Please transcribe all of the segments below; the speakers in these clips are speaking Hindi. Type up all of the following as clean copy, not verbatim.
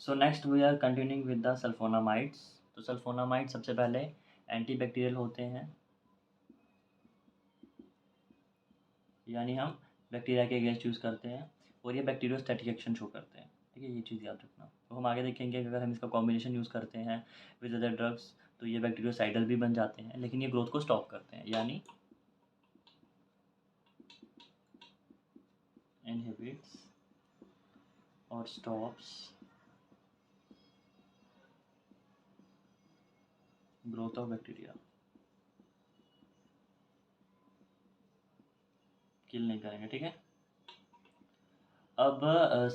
So next we are continuing with the sulphonamides. तो सल्फोनामाइड सबसे पहले एंटीबैक्टीरियल होते हैं, यानी हम बैक्टीरिया के अगेंस्ट यूज़ करते हैं और ये बैक्टीरियोस्टैटिक एक्शन शो करते हैं। ठीक है, ये चीज़ याद रखना। तो हम आगे देखेंगे कि अगर हम इसका कॉम्बिनेशन यूज़ करते हैं विद अदर ड्रग्स तो ये बैक्टीरियोसाइडल भी बन जाते हैं, लेकिन ये ग्रोथ को स्टॉप करते हैं, यानी इनहिबिट्स और स्टॉप्स ग्रोथ ऑफ बैक्टीरिया, किल नहीं करेंगे। ठीक है, अब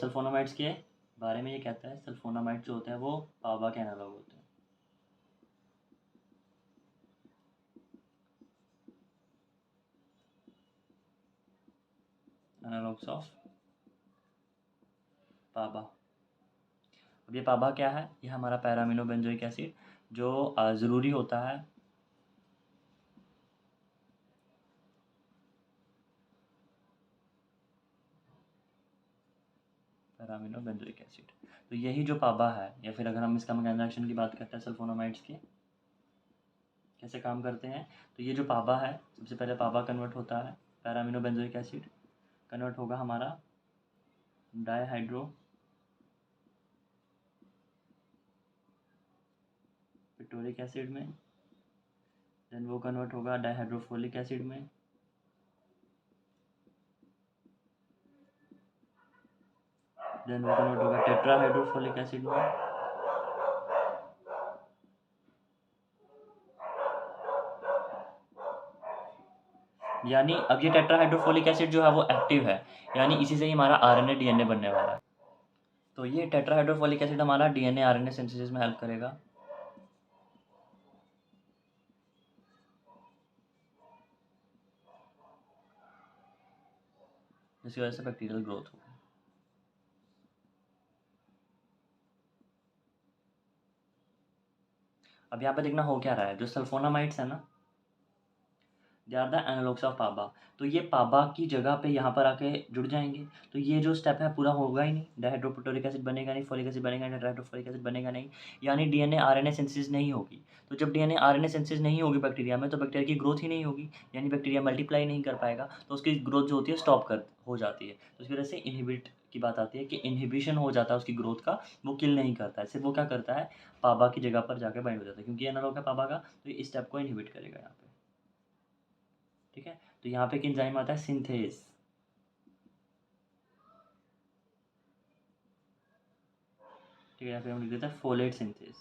सल्फोनामाइड्स के बारे में ये कहता है, सल्फोनामाइड जो होते हैं वो पावा के एनालॉग होते हैं। Analogues of PABA. अब ये पाबा क्या है? ये हमारा पैरामिनो बेंजोइक एसिड जो ज़रूरी होता है पैरामिनो बेंजोइक एसिड। तो यही जो पाबा है, या फिर अगर हम इसका मैकेनिकल रिएक्शन की बात करते हैं सल्फोनामाइड्स के कैसे काम करते हैं, तो ये जो पाबा है सबसे पहले पाबा कन्वर्ट होता है, पैरामिनो बेंजोइक एसिड कन्वर्ट होगा हमारा डाईहाइड्रो पिटोरिक एसिड में, देन वो कन्वर्ट होगा डाईहाइड्रोफोलिक एसिड में, देन वो कन्वर्ट होगा टेट्राहाइड्रोफोलिक एसिड में, यानी अब ये टेट्राहाइड्रोफोलिक एसिड जो है वो एक्टिव है, यानी इसी से ही हमारा आरएनए डीएनए बनने वाला है। तो ये टेट्राहाइड्रोफोलिक एसिड हमारा डीएनए आरएनए सिंथेसिस में हेल्प करेगा, जिसकी वजह से बैक्टीरियल ग्रोथ होगी। अब यहाँ पे देखना हो क्या रहा है, जो सल्फोनामाइड्स है ना, they are the analogues of PABA. तो ये पाबा की जगह पे यहाँ पर आके जुड़ जाएंगे, तो ये जो स्टेप है पूरा होगा ही नहीं, डायहाइड्रोपिटोरिक एसिड बनेगा नहीं, फोलिक एसिड बनेगा नहीं, टेट्राहाइड्रोफोलिक एसिड बनेगा नहीं, यानी डीएनए आरएनए सिंथेसिस नहीं होगी। तो जब डीएनए आरएनए सिंथेसिस नहीं होगी बैक्टीरिया में, तो बैक्टीरिया की ग्रोथ ही नहीं होगी, यानी बैक्टीरिया मल्टीप्लाई नहीं कर पाएगा, तो उसकी ग्रोथ जो होती है स्टॉप कर हो जाती है। तो इसकी वजह से इनहिबिट की बात आती है कि इनहिबिशन हो जाता है उसकी ग्रोथ का, वो किल नहीं करता है, सिर्फ वो क्या करता है, पाबा की जगह पर जाकर बाइंड हो जाता है, क्योंकि एनालॉग है पाबा का, तो इस स्टेप को इनहिबिट करेगा यहाँ पे। ठीक है, तो यहाँ पे एक एंजाइम आता है सिंथेज, ठीक है, यहाँ पे हम लिख देते हैं फोलेट सिंथेज,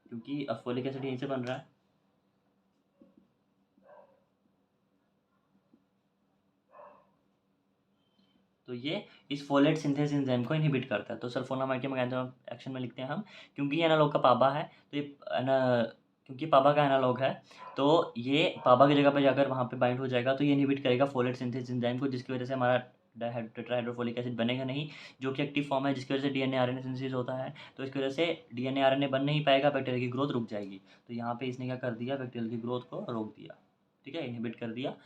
क्योंकि अब फोलिक एसिड यहीं से बन रहा है। तो ये इस फोलेट सिंथेज एंजाइम को इनहिबिट करता है। तो सल्फोनामाइड के मैकेनिज्म एक्शन में लिखते हैं हम, क्योंकि ये एनालॉग का पाबा है, तो ये क्योंकि पाबा का एनालॉग है, तो ये पाबा की जगह पर जाकर वहाँ पे बाइंड हो जाएगा, तो ये इनहिबिट करेगा फोलेट सिंथेज एंजाइम को, जिसकी वजह से हमारा टेट्राहाइड्रोफोलिक एसिड बनेगा नहीं, जो कि एक्टिव फॉर्म है, जिसकी वजह से डीएनए आरएनए सिंथेसिस होता है। तो इसकी वजह से डीएनए आरएनए बन नहीं पाएगा, बैक्टीरिया की ग्रोथ रुक जाएगी। तो यहाँ पे इसने क्या कर दिया, बैक्टीरिया की ग्रोथ को रोक दिया, ठीक है, इनहिबिट कर दिया।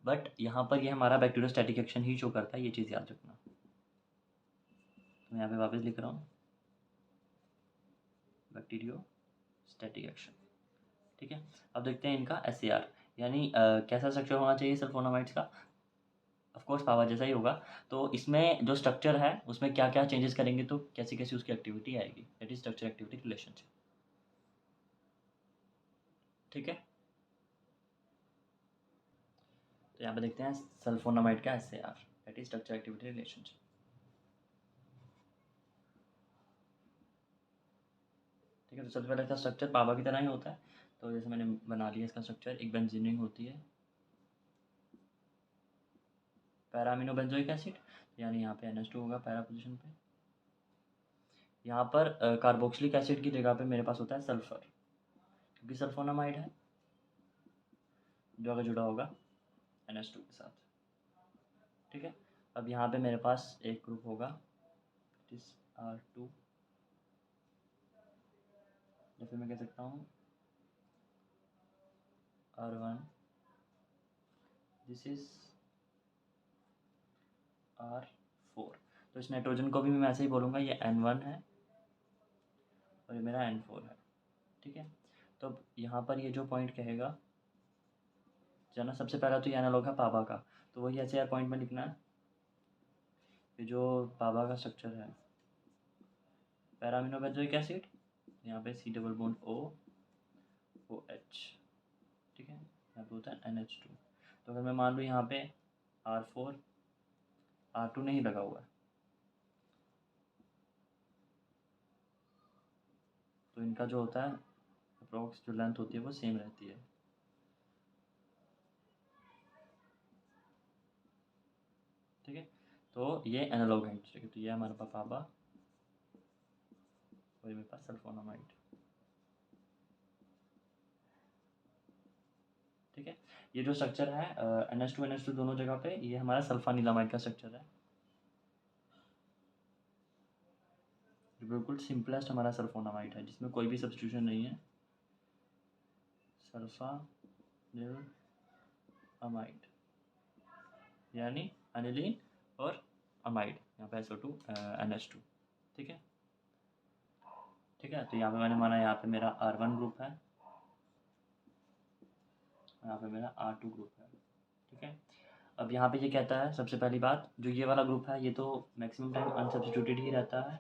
बट यहाँ पर ये हमारा बैक्टीरियोस्टैटिक एक्शन ही शो करता है, ये चीज़ याद रखना। तो मैं यहाँ पे वापस लिख रहा हूँ बैक्टीरियोस्टैटिक एक्शन। ठीक है, अब देखते हैं इनका एस यानी कैसा स्ट्रक्चर होना चाहिए सल्फोनामाइड्स का। ऑफ कोर्स पावर जैसा ही होगा। तो इसमें जो स्ट्रक्चर है उसमें क्या क्या चेंजेस करेंगे तो कैसी कैसी उसकी एक्टिविटी आएगी, that is structure activity relationship. ठीक है, तो यहाँ पे देखते हैं सल्फोनामाइड का S that is structure activity relationship. ठीक है, तो सबसे पहले इसका स्ट्रक्चर पावा की तरह ही होता है। तो जैसे मैंने बना लिया इसका स्ट्रक्चर, एक बेंजीन रिंग होती है, पैरामिनो बेंजोइक एसिड, यानी यहाँ पे NH2 होगा पैरा पोजीशन पे। यहाँ पर कार्बोक्सिलिक एसिड की जगह पे मेरे पास होता है सल्फर, क्योंकि सल्फोनामाइड है जो अगर जुड़ा होगा NH2 के साथ। ठीक है, अब यहाँ पे मेरे पास एक ग्रुप होगा इट इज R2, या फिर मैं कह सकता हूँ R1, दिस इज R4। तो इस नाइट्रोजन को भी मैं ऐसे ही बोलूँगा, ये N1 है और ये मेरा N4 है, ठीक है। तो अब यहाँ पर ये जो पॉइंट कहेगा जो ना, सबसे पहला तो ये एनालॉग है पाबा का, तो वही ऐसे यार पॉइंट में लिखना है। ये जो पाबा का स्ट्रक्चर है, पैरामिनो बेंजोइक एसिड, यहाँ पे C डबल बॉन्ड OH, ठीक है, यहाँ पे होता है NH2। तो अगर मैं मान लूँ यहाँ पे R4 R2 नहीं लगा हुआ है, तो इनका जो होता है अप्रोक्स जो लेंथ होती है वो सेम रहती है, ठीक है। तो ये एनालॉग है, ठीक है। तो ये हमारे पास पाबा और ये मेरे पास सल्फोनामाइड, ठीक है। ये जो स्ट्रक्चर है NH2 दोनों जगह पे, ये हमारा सल्फानिलामाइड का स्ट्रक्चर है। बिल्कुल सिंपलेस्ट हमारा सल्फोनामाइड है, जिसमें कोई भी सब्स्टिट्यूशन नहीं है, सल्फानिलअमाइड, यानी अनिलीन और अमाइड, यहाँ पे SO2 NH2, ठीक है, ठीक है। तो यहाँ पे मैंने माना यहाँ पे मेरा R1 ग्रुप है, यहाँ पे मेरा R2 ग्रुप है, ठीक है। अब यहाँ पे ये कहता है सबसे पहली बात, जो ये वाला ग्रुप है ये तो मैक्सिमम टाइम अनसब्स्टिट्यूटेड ही रहता है,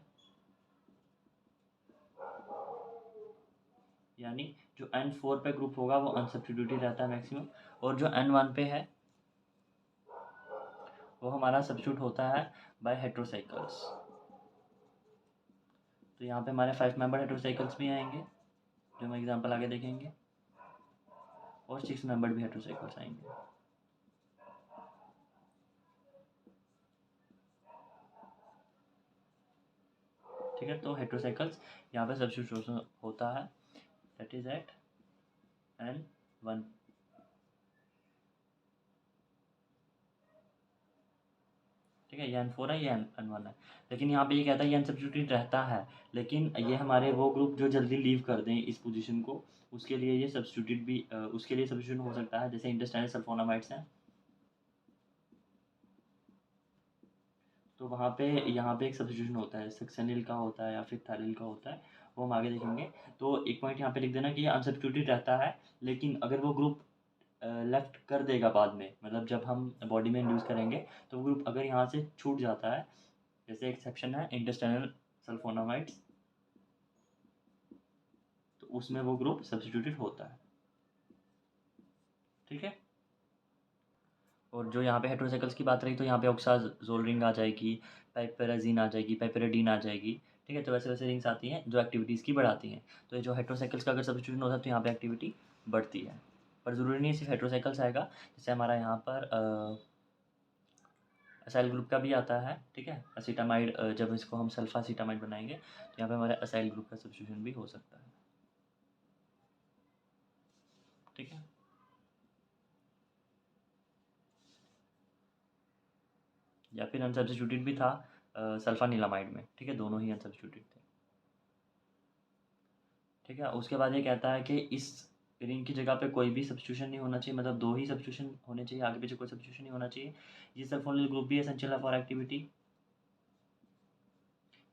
यानी जो N4 पे ग्रुप होगा वो अनसब्स्टिट्यूटेड ही रहता है मैक्सिमम, और जो N1 पे है वो हमारा सब्स्टिट्यूट होता है बाय हेट्रोसाइकल्स। तो यहाँ पे हमारे 5 मेंबर हेट्रोसाइकल्स भी आएंगे, जो हम एग्जांपल आगे देखेंगे, और 6 मेंबर भी हेट्रोसाइकल्स आएंगे, ठीक है। तो हेट्रोसाइकल्स यहाँ पे सब्स्टिट्यूशन होता है, दैट इज एट N1, ठीक है। ये N4 है, ये N1 है, लेकिन यहाँ पे ये कहता है ये अनसब्स्टिट्यूटेड रहता है, लेकिन ये हमारे वो ग्रुप जो जल्दी लीव कर दें इस पोजीशन को, उसके लिए ये सब्स्टिट्यूट भी उसके लिए सब्स्टिट्यूशन हो सकता है, जैसे इंटेस्टाइनल सल्फोनामाइड्स हैं, तो वहाँ पे यहाँ पे एक सब्स्टिट्यूशन होता है, सक्सेनिल का होता है या फिर थाइलिल का होता है, वो हम आगे देखेंगे। तो एक पॉइंट यहाँ पे लिख देना कि ये अनसब्स्टिट्यूटेड रहता है, लेकिन अगर वो ग्रुप लेफ्ट कर देगा बाद में, मतलब जब हम बॉडी में इंड्यूस करेंगे, तो वो ग्रुप अगर यहाँ से छूट जाता है, जैसे एक्सेप्शन है इंटेस्टाइनल सल्फोनामाइड्स, तो उसमें वो ग्रुप सब्स्टिट्यूटेड होता है, ठीक है। और जो यहाँ पे हेट्रोसाइकल्स की बात रही, तो यहाँ पे ऑक्साजोल रिंग आ जाएगी, पाइपेराजीन आ जाएगी, पाइपेराडीन आ जाएगी, ठीक है। तो वैसे वैसे रिंग्स आती हैं जो एक्टिविटीज़ की बढ़ाती हैं। तो ये जो हेट्रोसाइकल्स का अगर सब्स्टिट्यूशन होता है तो यहाँ पे एक्टिविटी बढ़ती है, पर ज़रूरी नहीं सिर्फ हेट्रोसाइकल्स आएगा, जैसे हमारा यहाँ पर असाइल ग्रुप का भी आता है, ठीक है। असीटामाइड, जब इसको हम सल्फासीटामाइड बनाएंगे तो यहाँ पे हमारे असाइल ग्रुप का सब्स्टिट्यूशन भी हो सकता है, ठीक है। या फिर अनसब्स्टिट्यूटेड भी था सल्फानिलामाइड में, ठीक है, दोनों ही अनसब्स्टिट्यूटेड थे, ठीक है। उसके बाद ये कहता है कि इस रिंग की जगह पे कोई भी सब्स्टिट्यूशन नहीं होना चाहिए, मतलब दो ही सब्स्टिट्यूशन होने चाहिए, आगे पीछे कोई सब्स्टिट्यूशन नहीं होना चाहिए। ये सल्फोनिल ग्रुप भी एसेंशियल है फॉर एक्टिविटी,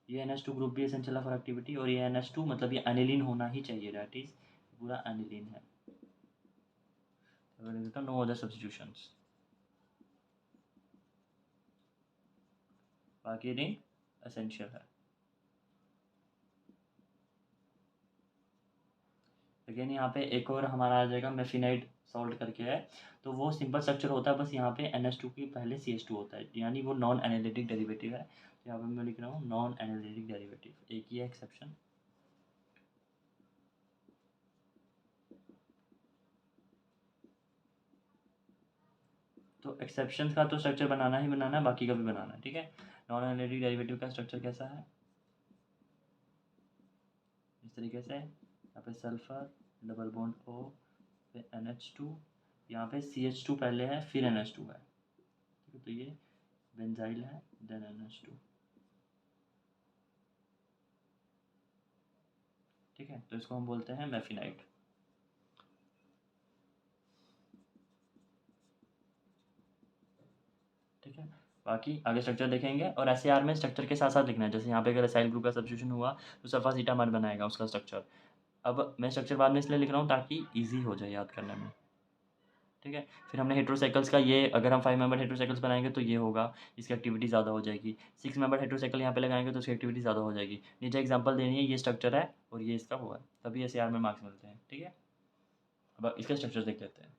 ये NH2 ग्रुप भी एसेंशियल है फॉर एक्टिविटी, और ये NH2 मतलब ये एनिलीन होना ही चाहिए, दैट इज पूरा एनिलीन है, नो अदर सब्स्टिट्यूशंस, बाकी रिंग एसेंशियल है। अगेन यहाँ पे एक और हमारा आ जाएगा मेफिनाइड सॉल्ट करके है, तो वो सिंपल स्ट्रक्चर होता है, बस यहाँ पे NH2 की पहले CH2 होता है, यानी वो नॉन एनालिटिक डेरिवेटिव है। यहाँ पे मैं लिख रहा हूँ नॉन एनालिटिक डेरिवेटिव, एक ही है एक्सेप्शन, तो एक्सेप्शन का तो स्ट्रक्चर बनाना ही बनाना है, बाकी का भी बनाना है, ठीक है। नॉन एनालिटिक डेरिवेटिव का स्ट्रक्चर कैसा है, इस तरीके से, यहाँ पे सल्फर डबल बॉन्ड O फिर NH2, यहाँ पे CH2 पहले है फिर NH2 है, ठीक है। तो ये बेंजाइल है देन NH2, ठीक है। तो इसको हम बोलते हैं मेफिनाइट, ठीक है। बाकी आगे स्ट्रक्चर देखेंगे और एसएआर में स्ट्रक्चर के साथ साथ लिखना है। जैसे यहाँ पे अगर एसाइल ग्रुप का सब्स्टिट्यूशन हुआ तो सल्फा सीटामाइड बनाएगा उसका स्ट्रक्चर। अब मैं स्ट्रक्चर बाद में इसलिए लिख रहा हूँ ताकि ईजी हो जाए याद करने में, ठीक है। फिर हमने हेटेरोसाइकल्स का ये, अगर हम 5 मेंबर हेटेरोसाइकल्स बनाएंगे तो ये होगा, इसकी एक्टिविटी ज़्यादा हो जाएगी। 6 मेंबर हेटेरोसाइकल यहाँ पे लगाएंगे तो उसकी एक्टिविटी ज़्यादा हो जाएगी। नीचे एग्जांपल देनी है, ये स्ट्रक्चर है और ये इसका हुआ है, तभी एसएआर में मार्क्स मिलते हैं, ठीक है। अब इसके स्ट्रक्चर देख लेते हैं।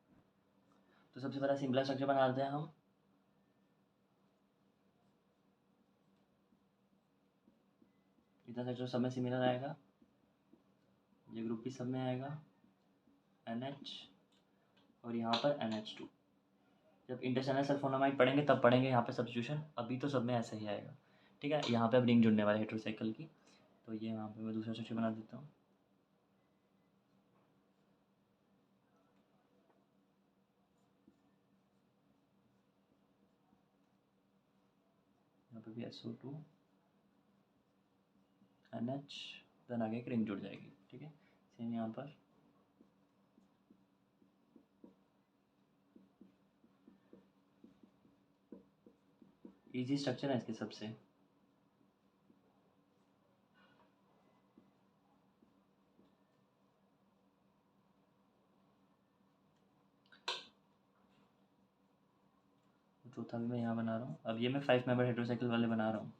तो सबसे पहला सिंपल स्ट्रक्चर बना देते हैं हम। इतना स्ट्रक्चर सब में सिमिलर आएगा, ये ग्रुप भी सब में आएगा NH और यहाँ पर NH2। जब इंटरसेलर सल्फोनामाइड पढ़ेंगे तब पढ़ेंगे यहाँ पे सब्स्टिट्यूशन, अभी तो सब में ऐसा ही आएगा, ठीक है। यहाँ पे अब रिंग जुड़ने वाले हेटेरोसाइकल की, तो ये यहाँ पे मैं दूसरा स्ट्रक्चर बना देता हूँ। यहाँ पे भी SO2 NH, देन आगे एक रिंग जुड़ जाएगी, ठीक है। सेम यहाँ पर इजी स्ट्रक्चर है इसके सबसे। चौथा भी मैं यहाँ बना रहा हूँ। अब ये मैं 5 मेंबर हेटेरोसाइकल वाले बना रहा हूँ,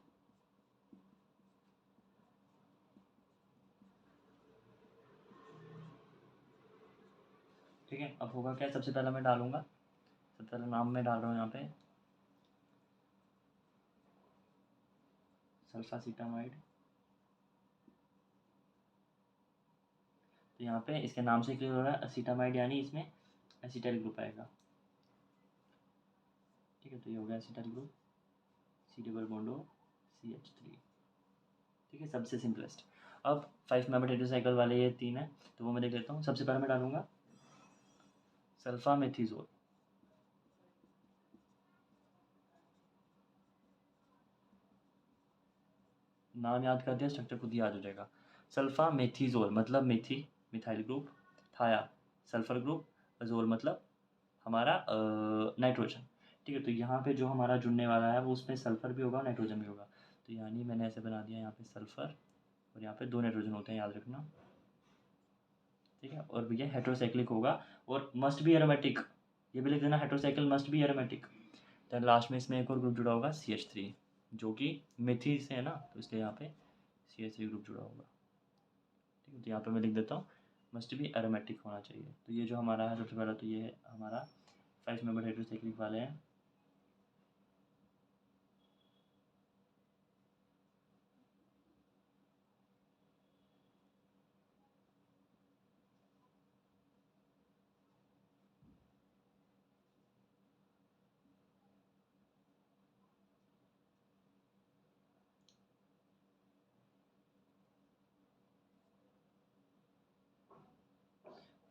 ठीक है। अब होगा क्या, सबसे पहला मैं डालूंगा, सबसे पहला नाम मैं डाल रहा हूँ यहाँ पे सल्फा सीटामाइड। तो यहाँ पे इसके नाम से क्लियर हो रहा है असीटामाइड, यानी इसमें एसिटाइल ग्रुप आएगा, ठीक है। तो ये हो गया acetyl group, C double bond O CH3, ठीक है, सबसे सिंपलेस्ट। अब 5 मेंबर हेटेरोसाइकल वाले ये 3 है, तो वो मैं देख लेता हूँ। सबसे पहले मैं डालूंगा सल्फा मेथिजोल, नाम याद कर दिया, स्ट्रक्चर खुद याद हो जाएगा। सल्फा मेथिजोल मतलब मेथी, मिथाइल ग्रुप, थाया सल्फर ग्रुप, अजोल मतलब हमारा नाइट्रोजन, ठीक है। तो यहाँ पे जो हमारा जुड़ने वाला है वो उसमें सल्फर भी होगा, नाइट्रोजन भी होगा। तो यानी मैंने ऐसे बना दिया, यहाँ पे सल्फर और यहाँ पे 2 नाइट्रोजन होते हैं, याद रखना, ठीक है। और ये हेटेरोसाइक्लिक होगा और मस्ट बी एरोमेटिक, ये भी लिख देना, heterocycle must be aromatic. Then last में इसमें एक और ग्रुप जुड़ा होगा CH3, जो कि मेथी से है ना, तो इसलिए यहाँ पे CH3 ग्रुप जुड़ा होगा, ठीक है। तो यहाँ पे मैं लिख देता हूँ मस्ट बी एरोमेटिक होना चाहिए। तो ये जो हमारा है सबसे पहला, तो ये हमारा 5 मेंबर हेटेरोसाइक्लिक वाले हैं।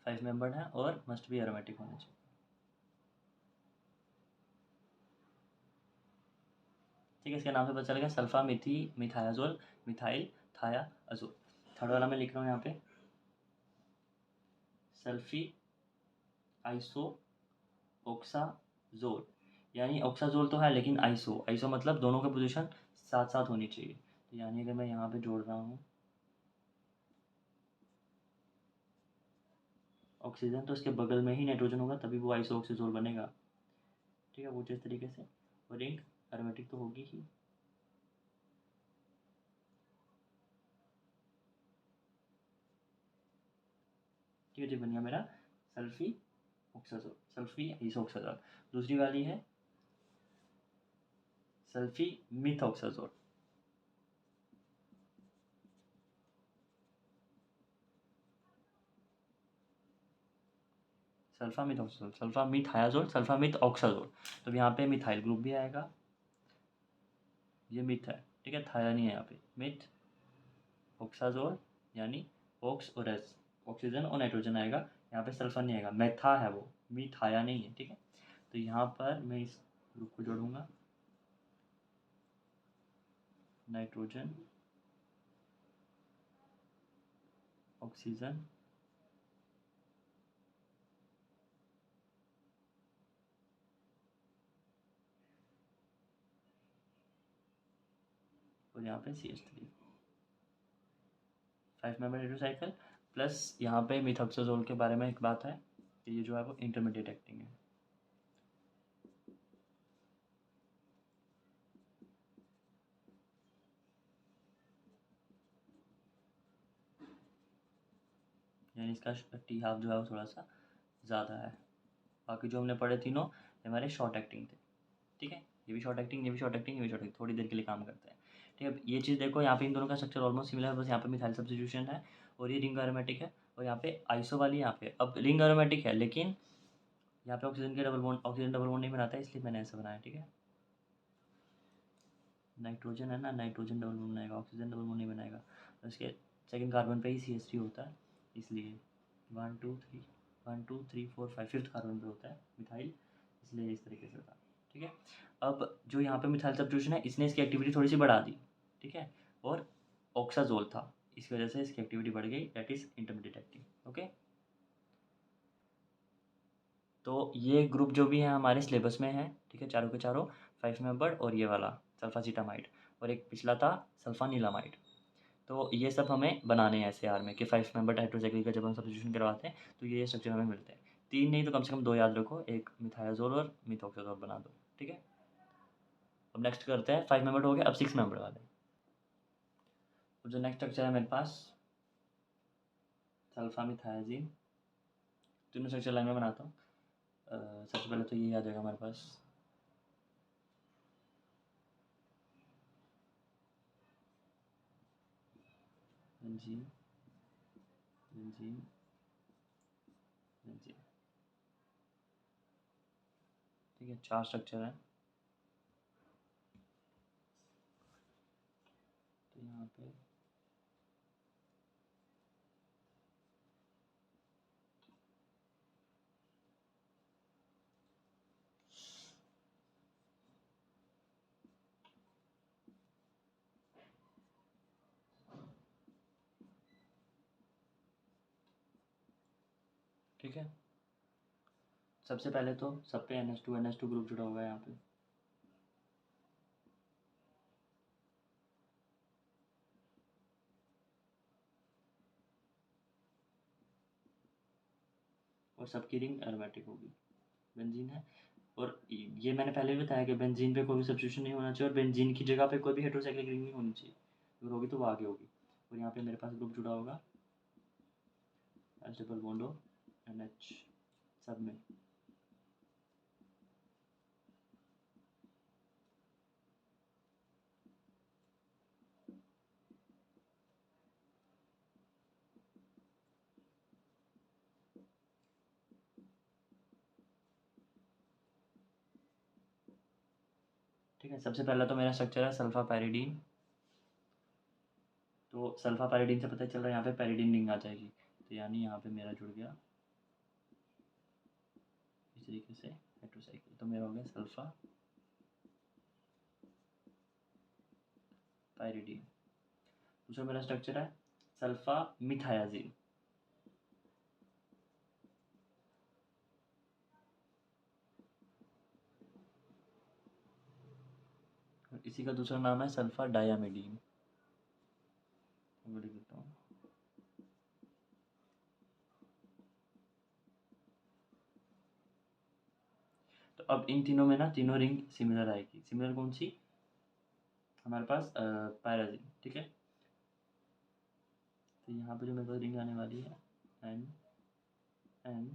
फाइव मेंबर्ड है और मस्ट बी एरोमेटिक होना चाहिए, ठीक है। इसके नाम से पता चलेगा सल्फा मेथी मिथायाजोल मिथाइल थाया अजोल। थर्ड वाला मैं लिख रहा हूँ यहाँ पे सल्फी आइसो ऑक्साजोल, यानी ऑक्साजोल तो है लेकिन आइसो, आइसो मतलब दोनों की पोजीशन साथ साथ होनी चाहिए। तो यानी अगर मैं यहाँ पे जोड़ रहा हूँ ऑक्सीजन, तो इसके बगल में ही नाइट्रोजन होगा, तभी वो आइसो ऑक्सीजोल बनेगा, ठीक है। वो जिस तरीके से, और रिंग एरोमेटिक तो होगी ही, ठीक है जी। बन गया मेरा सल्फी ऑक्साजोल, सल्फी आइसोऑक्साजोल। दूसरी वाली है सल्फी मिथऑक्साजोल, सल्फा मिथऑक्साजोल, सल्फा मिथायाजोल, सल्फा मिथऑक्साजोल। तो यहाँ पे मिथाइल ग्रुप भी आएगा, ये मिथ है, ठीक है, थाया नहीं है यहाँ पे। मिथ ऑक्साजोल यानी ऑक्स और एस, ऑक्सीजन और नाइट्रोजन आएगा, यहाँ पे सल्फर नहीं आएगा, मेथा है वो, मिथाया नहीं है, ठीक है। तो यहाँ पर मैं इस ग्रुप को जोड़ूंगा नाइट्रोजन ऑक्सीजन और यहाँ पे CH3 5 मेंबर हेटेरोसाइकिल प्लस यहाँ पे मिथॉक्सोजोल के बारे में एक बात है कि ये जो है वो इंटरमीडिएट एक्टिंग है। यानी इसका टी हाफ जो है वो थोड़ा सा ज़्यादा है। बाकी जो हमने पढ़े तीनों हमारे शॉर्ट एक्टिंग थे। ठीक है, ये भी शॉर्ट एक्टिंग, ये भी शॉर्ट एक्टिंग, ये भी शॉर्ट एक्टिंग, थोड़ी देर के लिए काम करते हैं। ठीक है, अब ये चीज़ देखो, यहाँ पे इन दोनों का स्ट्रक्चर ऑलमोस्ट सिमिलर है, बस यहाँ पे मिथाइल सब्स्टिट्यूशन है और ये रिंग एरोमेटिक है और यहाँ पे आइसो वाली यहाँ पे अब रिंग एरोमेटिक है, लेकिन यहाँ पे ऑक्सीजन डबल बॉन्ड नहीं बनाता है, इसलिए मैंने ऐसा बनाया। ठीक है, नाइट्रोजन है ना, नाइट्रोजन डबल बॉन्ड बनाएगा, ऑक्सीजन डबल बॉन्ड नहीं बनाएगा। तो इसके सेकंड कार्बन पे ही CH3 होता है, इसलिए 1 2 3 1 2 3 4 5 फिफ्थ कार्बन पे होता है मिथाइल, इसलिए इस तरीके से था। ठीक है, अब जो यहाँ पे मिथाइल सब्स्टिट्यूशन है इसने इसकी एक्टिविटी थोड़ी सी बढ़ा दी। ठीक है, और ऑक्साजोल था, इसकी वजह से इसकी एक्टिविटी बढ़ गई, that is intermediate acting. Okay, तो ये ग्रुप जो भी है हमारे सिलेबस में है, ठीक है, चारों के चारों 5 मेंबर्ड और ये वाला सल्फासिटामाइड और एक पिछला था सल्फानिलामाइड। तो ये सब हमें बनाने हैं SAR में कि 5 मेंबर्ड हाइड्रोसाइक्लिक का जब हम सब्स्टिट्यूशन करवाते हैं तो ये स्ट्रक्चर हमें मिलते हैं। 3 नहीं तो कम से कम 2 याद रखो, एक मिथाइलाजोल और मिथॉक्साजोल बना दो। ठीक है, अब नेक्स्ट करते हैं, 5 मेंबर्ड हो गया, अब 6 मेंबर्ड वाले। तो जो नेक्स्ट स्ट्रक्चर है मेरे पास सल्फामिथायाजीन, तीनों स्ट्रक्चर लाइन में बनाता हूँ। सबसे पहले तो ये आ जाएगा हमारे पास, बेंजीन बेंजीन बेंजीन। ठीक है, 4 स्ट्रक्चर हैं। तो यहाँ पे ठीक है, सबसे पहले तो सब पे NH2 ग्रुप जुड़ा हुआ है यहाँ पे। और सबकी रिंग एरोमेटिक होगी, बेंजीन है। और ये मैंने पहले भी बताया कि बेंजीन पे कोई भी सब्स्टिट्यूशन नहीं होना चाहिए और बेंजीन की जगह पे कोई भी हेटेरोसाइक्लिक रिंग नहीं होनी चाहिए, अगर होगी तो वो आगे होगी। और यहाँ पे मेरे पास ग्रुप जुड़ा होगा डबल बॉन्ड NH सब में। ठीक है, सबसे पहला तो मेरा स्ट्रक्चर है सल्फा पैरिडीन। तो सल्फा पैरिडीन से पता चल रहा है यहाँ पे पैरिडीन रिंग आ जाएगी, तो यानी यहाँ पे मेरा जुड़ गया इस तरीके से हेटेरोसाइकिल, तो मेरा हो गया सल्फा पैरिडीन। दूसरा मेरा स्ट्रक्चर है सल्फा मिथायाजीन। इसी का दूसरा नाम है सल्फा डायामिडीन। लिख देता हूँ, तो अब इन तीनों में ना तीनों रिंग सिमिलर आएगी। सिमिलर कौन सी, हमारे पास पैराजीन। ठीक है, तो यहाँ पे जो मेरे पास रिंग आने वाली है N N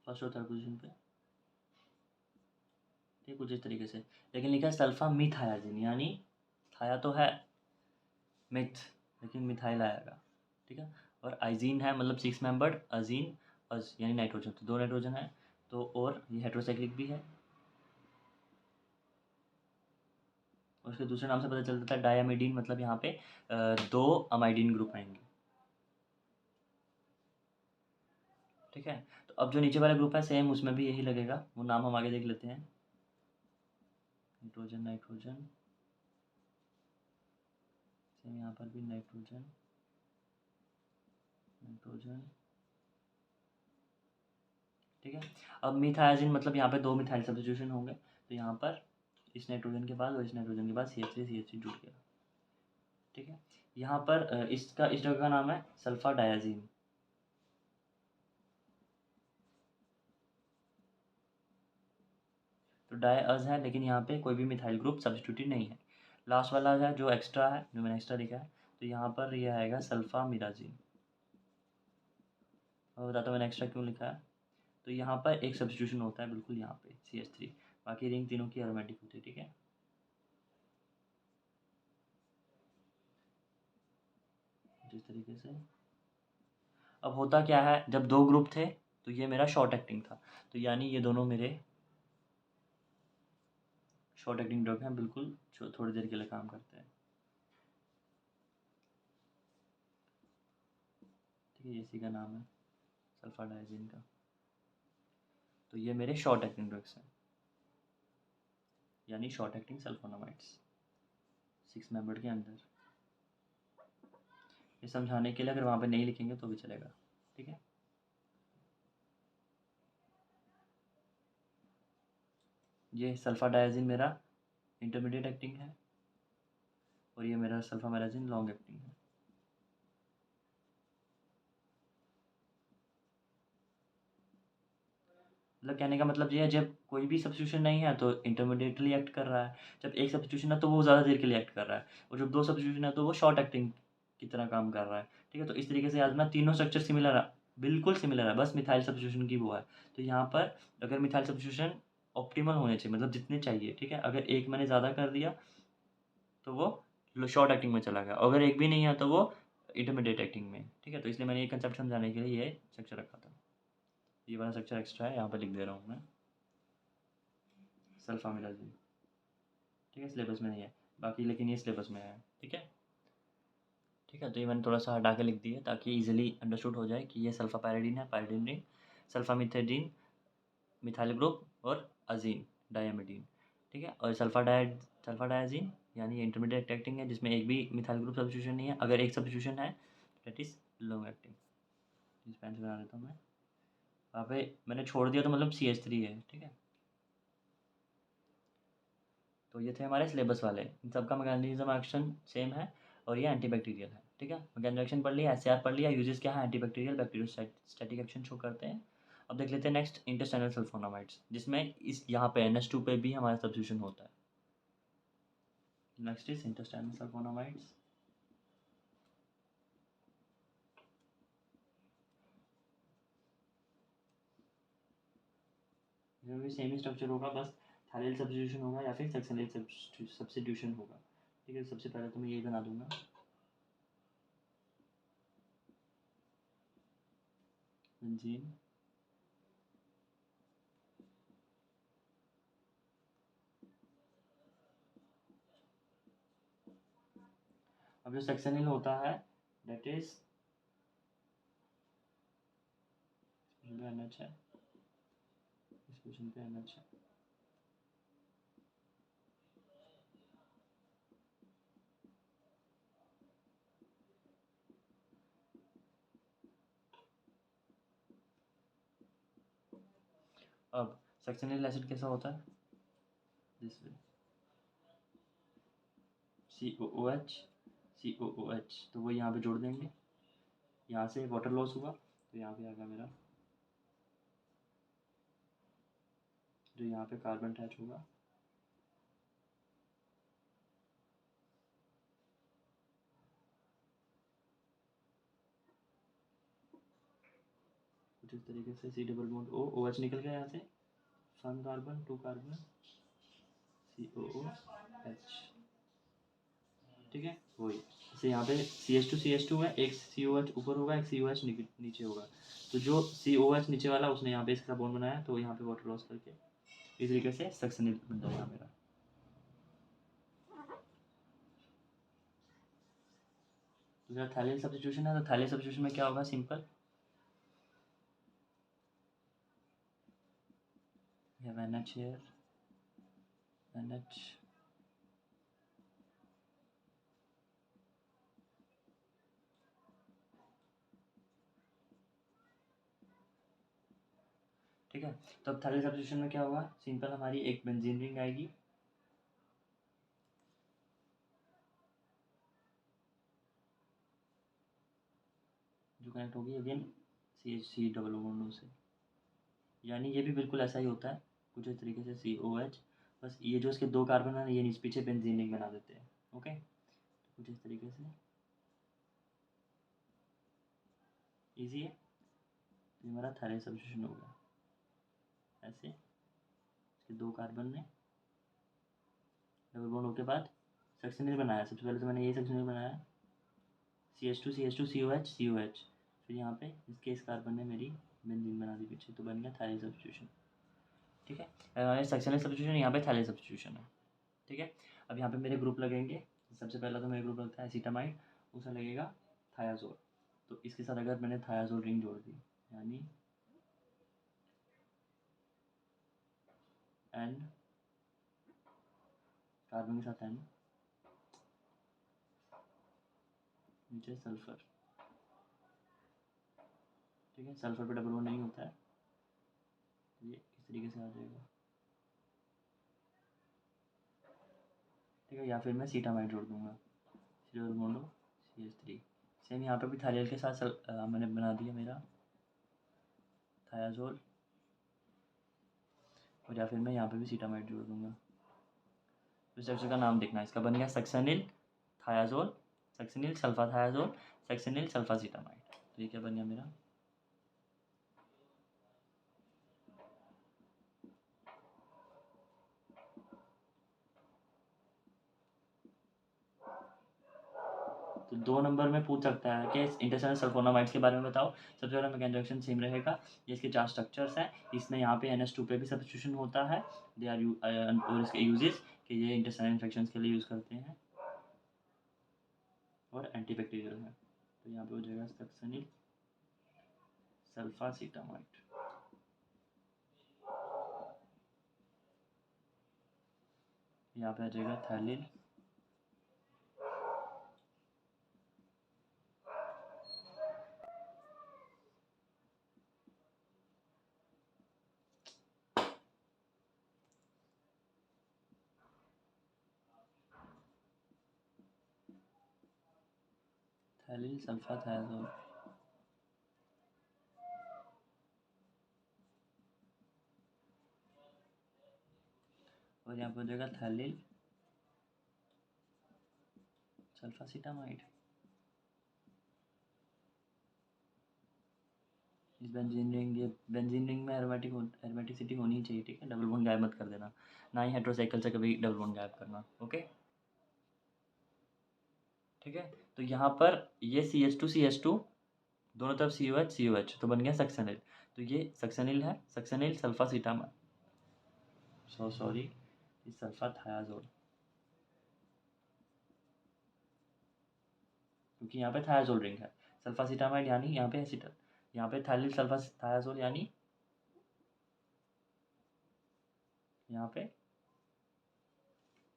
फर्स्ट और थर्ड पोजीशन पे। ठीक, कुछ इस तरीके से, लेकिन लिखा है सल्फा मिथायाजीन, यानी थाया तो है मिथ, लेकिन मिथाइल आएगा। ठीक है, और आइजीन है मतलब 6 मेंबर्ड अजीन अज यानी नाइट्रोजन, तो 2 नाइट्रोजन है, तो और ये हेटेरोसाइक्लिक भी है। और उसके दूसरे नाम से पता चलता था डायामिडीन, मतलब यहाँ पे 2 अमाइडीन ग्रुप आएंगे। ठीक है, तो अब जो नीचे वाला ग्रुप है सेम उसमें भी यही लगेगा, वो नाम हम आगे देख लेते हैं। नाइट्रोजन नाइट्रोजन, सेम यहाँ पर भी नाइट्रोजन नाइट्रोजन ठीक है। अब मिथाइजिन मतलब यहाँ पे 2 मिथाइल सब्स्टिट्यूशन होंगे, तो यहाँ पर इस नाइट्रोजन के बाद और इस नाइट्रोजन के बाद CH3 जुड़ गया, ठीक है। यहाँ पर इसका इस जगह का नाम है सल्फा डायाजीन। तो डायज है, लेकिन यहाँ पे कोई भी मिथाइल ग्रुप सब्स्टिट्यूटेड नहीं है। लास्ट वाला है जो एक्स्ट्रा है, जो मैंने एक्स्ट्रा लिखा है, तो यहाँ पर यह आएगा सल्फा मिराजीन। और बताता हूँ मैंने एक्स्ट्रा क्यों लिखा है। तो यहाँ पर एक सब्स्टिट्यूशन होता है बिल्कुल यहाँ पे CH3, बाकी रिंग तीनों की एरोमेटिक होती है, ठीक है। जिस तरीके से अब होता क्या है, जब 2 ग्रुप थे तो ये मेरा शॉर्ट एक्टिंग था, तो यानी ये दोनों मेरे शॉर्ट एक्टिंग ड्रग हैं, बिल्कुल थोड़ी देर के लिए काम करते हैं, ठीक है। इसी का नाम है सल्फा डायजीन का। तो ये मेरे शॉर्ट एक्टिंग ड्रग्स हैं, यानी शॉर्ट एक्टिंग सल्फोनामाइड्स 6 मेंबर के अंदर। ये समझाने के लिए अगर वहाँ पे नहीं लिखेंगे तो भी चलेगा, ठीक है। ये सल्फा डायजीन मेरा इंटरमीडिएट एक्टिंग है और ये मेरा सल्फा मैराजीन लॉन्ग एक्टिंग है। मतलब कहने का मतलब ये है, जब कोई भी सब्स्टिट्यूशन नहीं है तो इंटरमीडिएटली एक्ट कर रहा है, जब एक सब्स्टिट्यूशन है तो वो ज़्यादा देर के लिए एक्ट कर रहा है, और जब 2 सब्स्टिट्यूशन है तो वो शॉर्ट एक्टिंग की तरह काम कर रहा है, ठीक है। तो इस तरीके से याद रखना, तीनों स्ट्रक्चर सिमिलर है, बिल्कुल सिमिलर है, बस मिथाइल सब्स्टिट्यूशन की वो है। तो यहाँ पर अगर मिथाइल सब्स्टिट्यूशन ऑप्टिमल होने चाहिए, मतलब जितने चाहिए, ठीक है। अगर एक मैंने ज़्यादा कर दिया तो वो शॉर्ट एक्टिंग में चला गया, अगर एक भी नहीं है तो वो इंटरमीडिएट एक्टिंग में, ठीक है। तो इसलिए मैंने ये कंसेप्ट समझाने के लिए ये स्ट्रक्चर रखा था। ये वाला स्ट्रक्चर एक्स्ट्रा है, यहाँ पर लिख दे रहा हूँ मैं, सल्फामिलाजीन, ठीक है। सिलेबस में नहीं है बाकी, लेकिन ये सिलेबस में है, ठीक है। ठीक है, तो ये मैंने थोड़ा सा हटा के लिख दिया ताकि इजीली अंडरस्टूड हो जाए कि ये सल्फा पैराडीन है, पैराडीन रिंग, सल्फामिथेडीन मिथाइल ग्रुप और अजीन डायमिडीन, ठीक है। और सल्फा डायाजीन यानी ये इंटरमीडिएट एक्टिंग है, जिसमें एक भी मिथाइल ग्रुप सब्स्टिट्यूशन नहीं है, अगर एक सब्स्टिट्यूशन है दैट इज़ लॉन्ग एक्टिंग। इस पेन से बना देता हूँ मैं, वहाँ पे मैंने छोड़ दिया तो मतलब CH3 है, ठीक है। तो ये थे हमारे सिलेबस वाले, इन सबका मैकेनिज्म एक्शन सेम है और ये एंटीबैक्टीरियल है, ठीक है। मैकेनिज्म एक्शन पढ़ लिया, SAR पढ़ लिया, यूजेस क्या है, एंटीबैक्टीरियल बैक्टीरियोस्टैटिक एक्शन शो करते हैं। अब देख लेते हैं नेक्स्ट इंटेस्टाइनल सल्फोनामाइड्स, जिसमें इस यहाँ पे NH2 पे भी हमारा सब्स्टिट्यूशन होता है। Next is intestinal sulphonamides. इसमें भी सेम ही स्ट्रक्चर होगा, बस थाइलिल सब्स्टिट्यूशन होगा या फिर सक्सिनिल सब्स्टिट्यूशन होगा, ठीक है। सबसे पहले तो मैं यही बना दूंगा, बेंजीन, अब जो सक्सिनिल होता है दैट इज NH है, इस पोजीशन पे NH है। अब सक्सिनिल एसिड कैसा होता है, दिस वे, COOH COOH, तो वो यहाँ पे जोड़ देंगे, यहाँ से वाटर लॉस हुआ तो यहाँ पे आ गया मेरा, जो यहाँ पे कार्बन अटैच होगा, कुछ इस तरीके से C डबल बॉन्ड OH निकल गया यहाँ से, 1 कार्बन 2 कार्बन COOH, ठीक है। वही जैसे यहाँ पे CH2 है, एक COH ऊपर होगा, एक COH नीचे होगा, तो जो COH नीचे वाला उसने यहाँ पे इसका बॉन्ड बनाया, तो यहाँ पे वाटर लॉस करके इस तरीके से सक्सिनिल बन जाएगा मेरा। तो मेरा थाइलिन सब्स्टिट्यूशन है, तो थाइलिन सब्स्टिट्यूशन में क्या होगा, simple, we have NH here, NH, ठीक है। तो अब थैलिल सब्स्टिट्यूशन में क्या होगा, सिंपल हमारी एक बेंजीन रिंग आएगी, जो कनेक्ट होगी अगेन CH3 डबल बॉन्ड से, यानी ये भी बिल्कुल ऐसा ही होता है कुछ इस तरीके से COH, बस ये जो इसके 2 कार्बन है ये नीचे पीछे बेंजीन रिंग बना देते हैं। ओके, तो कुछ इस तरीके से ईजी है। तो ये हमारा थैलिल सब्स्टिट्यूशन हो गया, ऐसे इसके 2 कार्बन ने डबल बॉन्ड होने के बाद सक्सेनिल बनाया, सबसे पहले तो मैंने यही सक्सेनिल बनाया, CH2 CH2 COH COH, फिर यहाँ पे इसके इस कार्बन ने मेरी बेंजीन बना दी पीछे, तो बन गया थैलिल सब्स्टिट्यूशन। ठीक है, सक्सेनिल सब्स्टिट्यूशन, यहाँ पे थैलिल सब्स्टिट्यूशन है। ठीक है, अब यहाँ पे मेरे ग्रुप लगेंगे, सबसे पहला तो मेरे ग्रुप लगता है एसीटामाइड, उसमें लगेगा थायाजोल, तो इसके साथ अगर मैंने थायाजोल रिंग जोड़ दी, यानी N कार्बन के साथ N, नीचे सल्फर। ठीक है, सल्फर पे डबल बॉन्ड नहीं होता है, ये इस तरीके से आ जाएगा। ठीक है, या फिर मैं सीटामाइड जोड़ दूंगा, डबल बॉन्ड CH3, सेम यहाँ पे भी थायराइड के साथ मैंने बना दिया मेरा थायाजोल, और या फिर मैं यहाँ पे भी सीटामाइड जोड़ दूंगा। तो स्ट्रक्चर का नाम देखना, इसका बन गया सक्सेनिल थायाजोल, सक्सेनिल सल्फा थायाजोल, सक्सेनिल सल्फा सीटामाइड। तो ये क्या बन गया मेरा, तो 2 नंबर में पूछ सकता है कि इंटरसेलर सल्फोनामाइड्स के बारे में बताओ। सबसे पहला मैकेनिकल रिएक्शन सेम रहेगा, ये इसके 4 स्ट्रक्चर्स हैं, इसमें यहाँ पे NH2 पे भी सब्स्टिट्यूशन होता है, दे आर और इसके यूजेस कि ये इंटेस्टाइनल इन्फेक्शंस के लिए यूज़ करते हैं और एंटीबैक्टीरियल है। तो यहाँ पे हो जाएगा सक्सेनिल सल्फासीटामाइड, यहाँ पे आ जाएगा थैलिल थैलिल सल्फाथायाजोल, और यहाँ पे हो जाएगा थैलिल सल्फासीटामाइड। इस बेंजीन रिंग, ये बेंजीन रिंग में एरोमेटिसिटी होनी चाहिए। ठीक है, डबल बॉन्ड गायब मत कर देना, ना ही हेट्रोसाइकिल से कभी डबल बॉन्ड गायब करना। ओके, ठीक है, तो यहाँ पर ये CH2 दोनों तरफ COH तो बन गया सक्सेनिल, तो ये सक्सेनिल है, सक्सेनिल सल्फासीटामाइड, सॉरी सल्फाथायाजोल, क्योंकि यहाँ पे थायाजोल रिंग है, सल्फासीटामाइड यानी यहाँ पे एसिटल, यहाँ पे थैलिल सल्फाथायाजोल यानी यहाँ पे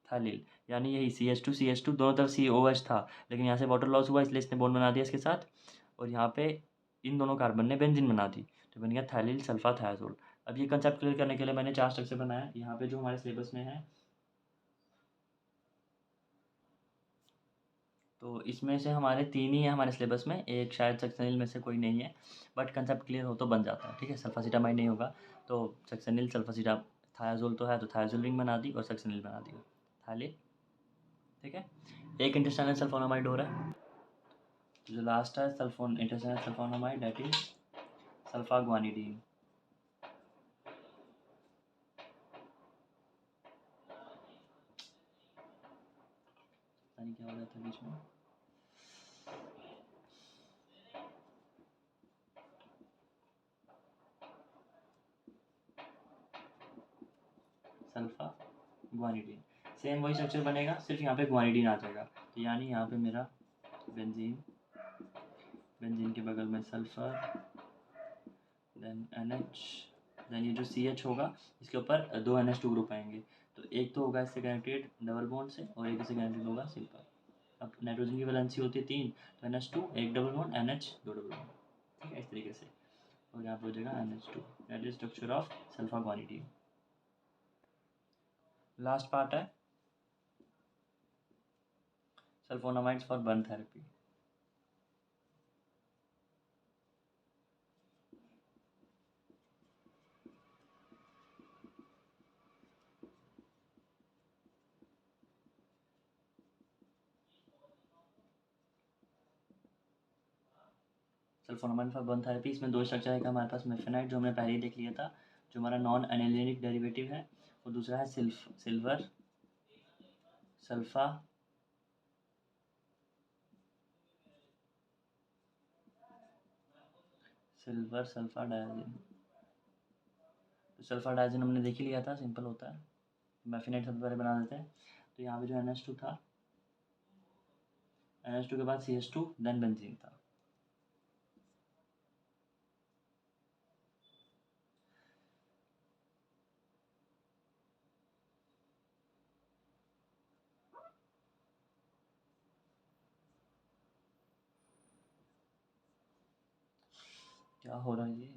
थैलिल, यानी यही CH2 दोनों तरफ COH था, लेकिन यहाँ से वाटर लॉस हुआ इसलिए इसने बॉन्ड बना दिया इसके साथ, और यहाँ पे इन दोनों कार्बन ने बेंजीन बना दी, तो बन गया थैलिल सल्फाथायाजोल। अब ये कंसेप्ट क्लियर करने के लिए मैंने 4 स्ट्रक्चर बनाया, यहाँ पे जो हमारे सिलेबस में है, तो इसमें से हमारे 3 ही है हमारे सिलेबस में, एक शायद सक्सेनिल में से कोई नहीं है, बट कंसेप्ट क्लियर हो तो बन जाता है। ठीक है, सल्फासीटामाइड नहीं होगा, तो सक्सेनिल सल्फासीटा थायाजोल तो है, तो थायाजोल रिंग बना दी और सक्सेनिल बना दिया थैलिल। ठीक है, एक इंटेस्टाइनल सल्फोनामाइड हो रहा है, तो जो लास्ट है sulfone intestinal sulfonamide, that is sulfaguanidine. पता नहीं क्या हो रहा था बीच में, सल्फा ग्वानिडीन, सेम वही स्ट्रक्चर बनेगा, सिर्फ यहाँ पे ग्वानिडीन आ जाएगा, तो यानी यहाँ पे मेरा बेंजीन, बेंजीन के बगल में सल्फर, देन NH, देन ये जो CH होगा इसके ऊपर 2 NH2 ग्रुप आएंगे, तो एक तो होगा इससे कनेक्टेड डबल बॉन्ड से और एक इससे कनेक्टेड होगा सिंपल। अब नाइट्रोजन की वैलेंसी होती है 3, तो NH2 एक double bond, NH 2 double bond. ठीक है, इस तरीके से, और यहाँ पे हो जाएगा NH2, that is structure of sulfa guanidine. Last part है sulfonamides for burn therapy. Sulfonamide for burn therapy, इसमें दो स्ट्रक्चर है हमारे पास, मेफेनाइट जो हमने पहले ही देख लिया था, जो हमारा नॉन एनालिनिक डेरिवेटिव है, और दूसरा है सिल्वर सल्फा सल्फा डायजीन। तो सल्फा डायजीन हमने देख ही लिया था, सिंपल होता है, मेफेनाइट सबसे पहले बना देते हैं। तो यहाँ पे जो NH2 था, NH2 के बाद CH2 देन बेंजीन था। क्या हो रहा है ये?